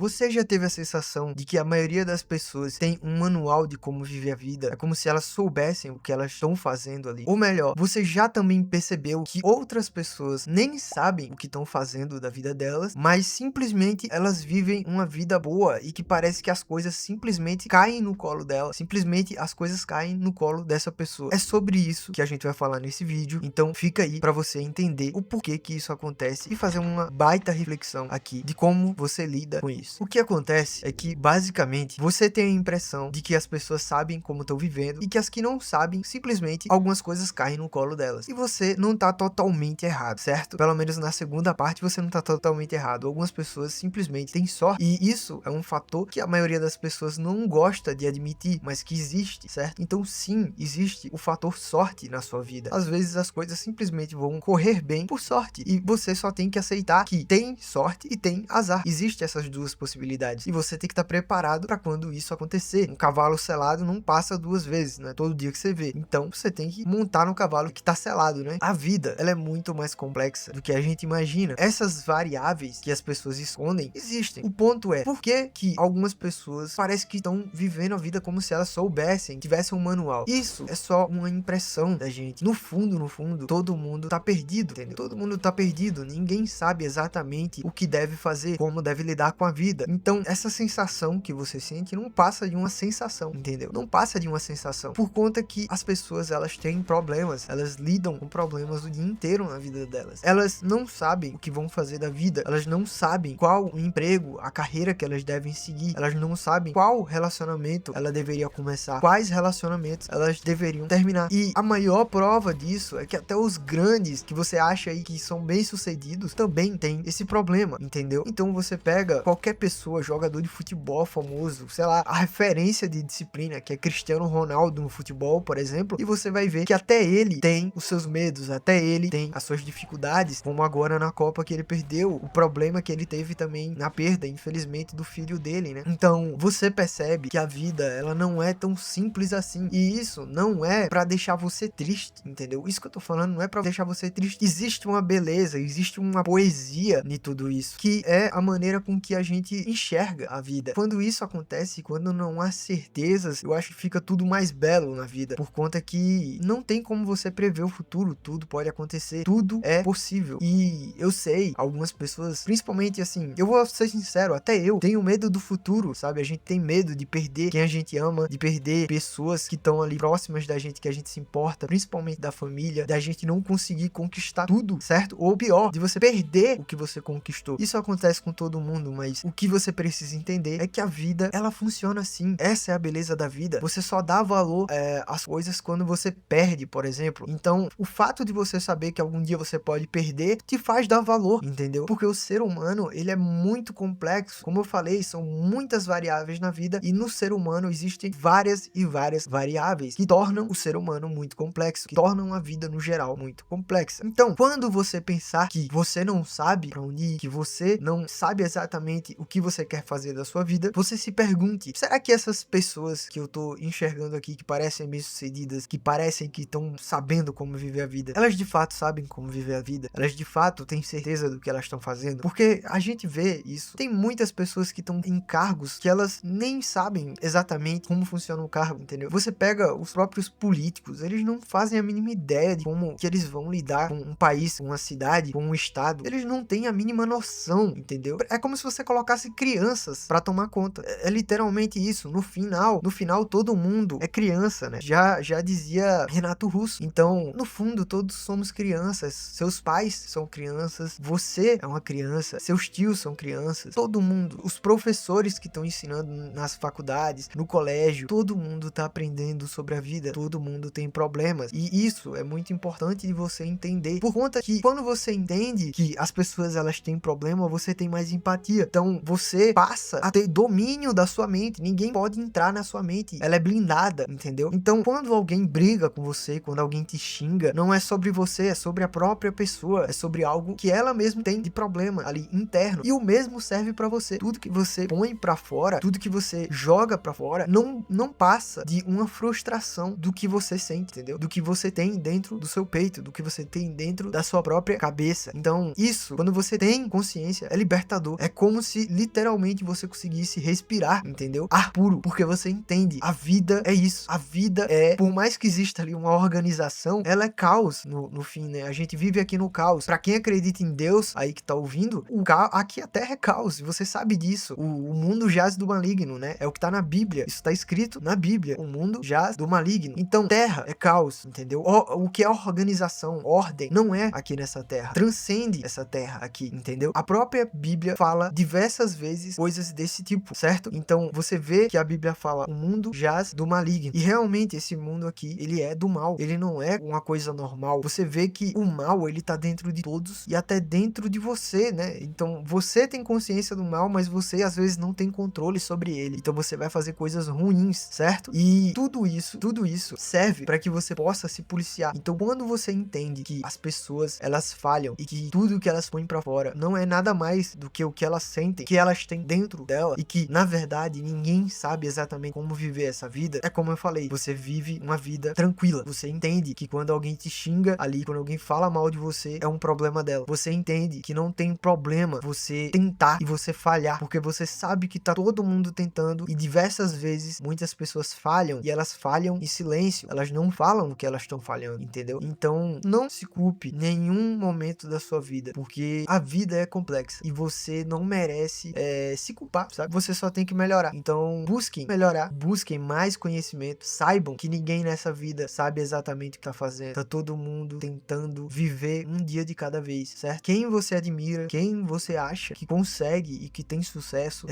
você já teve a sensação de que a maioria das pessoas tem um manual de como viver a vida? É como se elas soubessem o que elas estão fazendo ali. Ou melhor, você já também percebeu que outras pessoas nem sabem o que estão fazendo da vida delas, mas simplesmente elas vivem uma vida boa e que parece que as coisas simplesmente caem no colo dela, simplesmente as coisas caem no colo dessa pessoa. É sobre isso que a gente vai falar nesse vídeo, então fica aí para você entender o porquê que isso acontece e fazer uma baita reflexão aqui de como você lida com isso. O que acontece é que, basicamente, você tem a impressão de que as pessoas sabem como estão vivendo e que as que não sabem, simplesmente, algumas coisas caem no colo delas. E você não tá totalmente errado, certo? Pelo menos na segunda parte você não tá totalmente errado. Algumas pessoas simplesmente têm sorte e isso é um fator que a maioria das pessoas não gosta de admitir, mas que existe, certo? Então sim, existe o fator sorte na sua vida. Às vezes as coisas simplesmente vão correr bem por sorte e você só tem que aceitar que tem sorte e tem azar. Existem essas duas possibilidades e você tem que estar preparado para quando isso acontecer. Um cavalo selado não passa duas vezes, não é todo dia que você vê. Então você tem que montar no cavalo que tá selado, né? A vida, ela é muito mais complexa do que a gente imagina. Essas variáveis que as pessoas escondem existem. O ponto é, por que que algumas pessoas parece que estão vivendo a vida como se elas soubessem, tivessem um manual? Isso é só uma impressão da gente. No fundo, todo mundo tá perdido, entendeu? Todo mundo tá perdido, ninguém sabe exatamente o que deve fazer, como deve lidar com a vida. Então, essa sensação que você sente não passa de uma sensação, entendeu? Não passa de uma sensação, por conta que as pessoas, elas têm problemas, elas lidam com problemas o dia inteiro na vida delas. Elas não sabem o que vão fazer da vida, elas não sabem qual o emprego, a carreira que elas devem seguir, elas não sabem qual relacionamento ela deveria começar, quais relacionamentos elas deveriam terminar. E a maior prova disso é que até os grandes que você acha aí que são bem-sucedidos também tem esse problema, entendeu? Então você pega qualquer pessoa, jogador de futebol famoso, sei lá, a referência de disciplina que é Cristiano Ronaldo no futebol, por exemplo, e você vai ver que até ele tem os seus medos, até ele tem as suas dificuldades, como agora na Copa que ele perdeu, o problema que ele teve também na perda, infelizmente, do filho dele, né? Então você percebe que a vida, ela não é tão simples assim, e isso não é pra deixar você triste, entendeu? Isso que eu tô falando não é pra deixar você triste. Existe uma beleza, existe uma poesia em tudo isso, que é a maneira com que a gente enxerga a vida. Quando isso acontece, quando não há certezas, eu acho que fica tudo mais belo na vida, por conta que não tem como você prever o futuro, tudo pode acontecer, tudo é possível. E eu sei, algumas pessoas, principalmente assim, eu vou ser sincero, até eu tenho medo do futuro, sabe? A gente tem medo de perder quem a gente ama, de perder pessoas que estão ali próximas da gente, que a gente se importa, principalmente da família, da gente não conseguir conquistar tudo, certo? Ou pior, de você perder o que você conquistou. Isso acontece com todo mundo, mas o que você precisa entender é que a vida, ela funciona assim. Essa é a beleza da vida. Você só dá valor às coisas quando você perde, por exemplo. Então, o fato de você saber que algum dia você pode perder, te faz dar valor, entendeu? Porque o ser humano, ele é muito complexo. Como eu falei, são muitas variáveis na vida e no ser humano existem várias e várias variáveis que tornam o ser humano muito complexo, que tornam a vida no geral muito complexa. Então, quando você pensar que você não sabe pra onde ir, que você não sabe exatamente o que você quer fazer da sua vida, você se pergunte, será que essas pessoas que eu tô enxergando aqui, que parecem bem-sucedidas, que parecem que estão sabendo como viver a vida, elas de fato sabem como viver a vida? Elas de fato têm certeza do que elas estão fazendo? Porque a gente vê isso. Tem muitas pessoas que estão em cargos que elas nem sabem exatamente como funciona o cargo, entendeu? Você pega os próprios políticos, eles não fazem a mínima ideia de como que eles vão lidar com um país, com uma cidade, com um estado. Eles não têm a mínima noção, entendeu? É como se você colocasse crianças pra tomar conta. É literalmente isso. No final todo mundo é criança, né? Já dizia Renato Russo. Então, no fundo, todos somos crianças. Seus pais são crianças, você é uma criança, seus tios são crianças, todo mundo, os professores que estão ensinando nas faculdades, no colégio, todo mundo tá aprendendo sobre a vida, todo mundo tem problemas. E isso é muito importante de você entender, por conta que quando você entende que as pessoas, elas têm problema, você tem mais empatia. Então, você passa a ter domínio da sua mente. Ninguém pode entrar na sua mente. Ela é blindada, entendeu? Então, quando alguém briga com você, quando alguém te xinga, não é sobre você, é sobre a própria pessoa, é sobre algo que ela mesma tem de problema ali interno. E o mesmo serve pra você. Tudo que você põe pra fora, tudo que você joga pra fora, não passa de uma frustração do que você sente, entendeu? Do que você tem dentro do seu peito, do que você tem dentro da sua própria cabeça. Então, isso, quando você tem consciência, é libertador. É como se literalmente você conseguisse respirar, entendeu? Ar puro, porque você entende, a vida é isso, a vida é, por mais que exista ali uma organização, ela é caos no fim, né? A gente vive aqui no caos. Pra quem acredita em Deus, aí que tá ouvindo, aqui a Terra é caos, você sabe disso. O mundo jaz do maligno, né? É o que tá na Bíblia, isso tá escrito na Bíblia, o mundo jaz do maligno. Então, Terra é caos, entendeu? O que é organização, ordem, não é aqui nessa Terra, transcende essa Terra aqui, entendeu? A própria Bíblia fala diversas vezes coisas desse tipo, certo? Então, você vê que a Bíblia fala, o mundo jaz do maligno, e realmente esse mundo aqui, ele é do mal, ele não é uma coisa normal. Você vê que o mal, ele tá dentro de todos e até dentro de você, né? Então, você tem consciência do mal, mas você às vezes não tem controle sobre ele. Então, você vai fazer coisas ruins, certo? E tudo isso serve para que você possa se policiar. Então, quando você entende que as pessoas, elas falham e que tudo que elas põem para fora não é nada mais do que o que elas sentem, que elas têm dentro dela, e que, na verdade, ninguém sabe exatamente como viver essa vida, é como eu falei, você vive uma vida tranquila. Você entende que quando alguém te xinga ali, quando alguém fala mal de você, é um problema dela. Você entende que não tem problema você tentar e você falhar, porque você sabe que tá todo mundo tentando, e diversas vezes muitas pessoas falham, e elas falham em silêncio, elas não falam o que elas estão falhando, entendeu? Então, não se culpe em nenhum momento da sua vida, porque a vida é complexa e você não merece se culpar, sabe? Você só tem que melhorar. Então, busquem melhorar, busquem mais conhecimento, saibam que ninguém nessa vida sabe exatamente o que tá fazendo. Tá todo mundo tentando viver um dia de cada vez, certo? Quem você admira, quem você acha que consegue e que tem sucesso,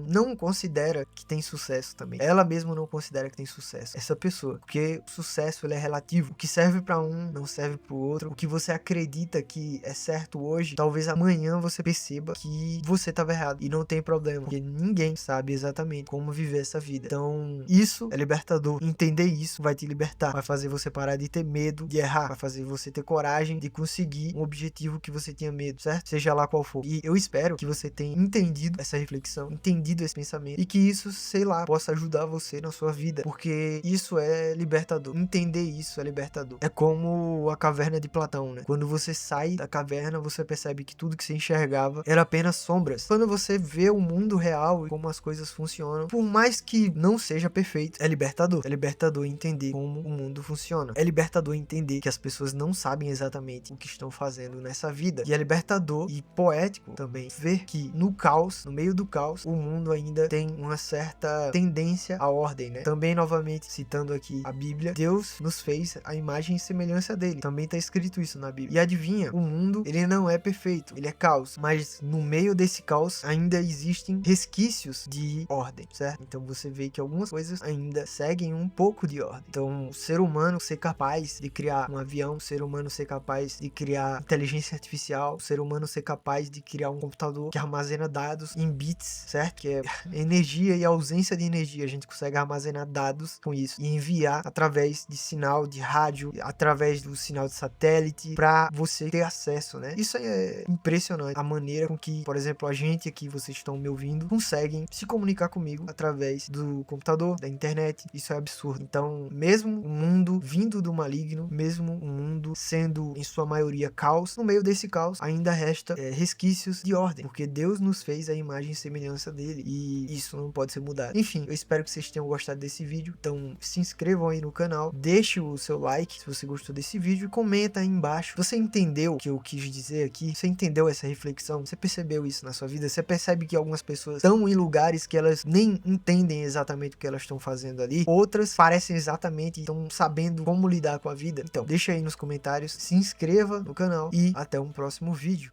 não considera que tem sucesso também. Ela mesma não considera que tem sucesso, essa pessoa, porque o sucesso, ele é relativo. O que serve pra um não serve pro outro. O que você acredita que é certo hoje, talvez amanhã você perceba que você tava errado, e não tem problema, porque ninguém sabe exatamente como viver essa vida. Então, isso é libertador. Entender isso vai te libertar, vai fazer você parar de ter medo de errar, vai fazer você ter coragem de conseguir um objetivo que você tinha medo, certo? Seja lá qual for. E eu espero que você tenha entendido essa reflexão, entendido esse pensamento, e que isso, sei lá, possa ajudar você na sua vida, porque isso é libertador. Entender isso é libertador. É como a caverna de Platão, né? Quando você sai da caverna, você percebe que tudo que você enxergava era apenas sombras. Quando você vê o mundo real e como as coisas funcionam, por mais que não seja perfeito, é libertador. É libertador entender como o mundo funciona. É libertador entender que as pessoas não sabem exatamente o que estão fazendo nessa vida. E é libertador e poético também ver que no caos, no meio do caos, o mundo ainda tem uma certa tendência à ordem, né? Também, novamente, citando aqui a Bíblia, Deus nos fez a imagem e semelhança dele. Também tá escrito isso na Bíblia. E adivinha, o mundo, ele não é perfeito, ele é caos, mas no meio desse caos ainda existem resquícios de ordem, certo? Então você vê que algumas coisas ainda seguem um pouco de ordem. Então, o ser humano ser capaz de criar um avião, o ser humano ser capaz de criar inteligência artificial, o ser humano ser capaz de criar um computador que armazena dados em bits, certo? Que é energia e ausência de energia. A gente consegue armazenar dados com isso e enviar através de sinal de rádio, através do sinal de satélite, para você ter acesso, né? Isso é impressionante, a maneira com que, por exemplo, a gente aqui, vocês estão me ouvindo, conseguem se comunicar comigo através do computador, da internet. Isso é absurdo. Então, mesmo o mundo vindo do maligno, mesmo o mundo sendo em sua maioria caos, no meio desse caos ainda resta resquícios de ordem, porque Deus nos fez a imagem e semelhança dele, e isso não pode ser mudado. Enfim, eu espero que vocês tenham gostado desse vídeo. Então, se inscrevam aí no canal, deixe o seu like se você gostou desse vídeo e comenta aí embaixo. Você entendeu o que eu quis dizer aqui? Você entendeu essa reflexão? Você percebeu isso na sua vida? Você percebe que algumas pessoas estão em lugares que elas nem entendem exatamente o que elas estão fazendo ali? Outras parecem exatamente, estão sabendo como lidar com a vida? Então, deixa aí nos comentários, se inscreva no canal e até um próximo vídeo.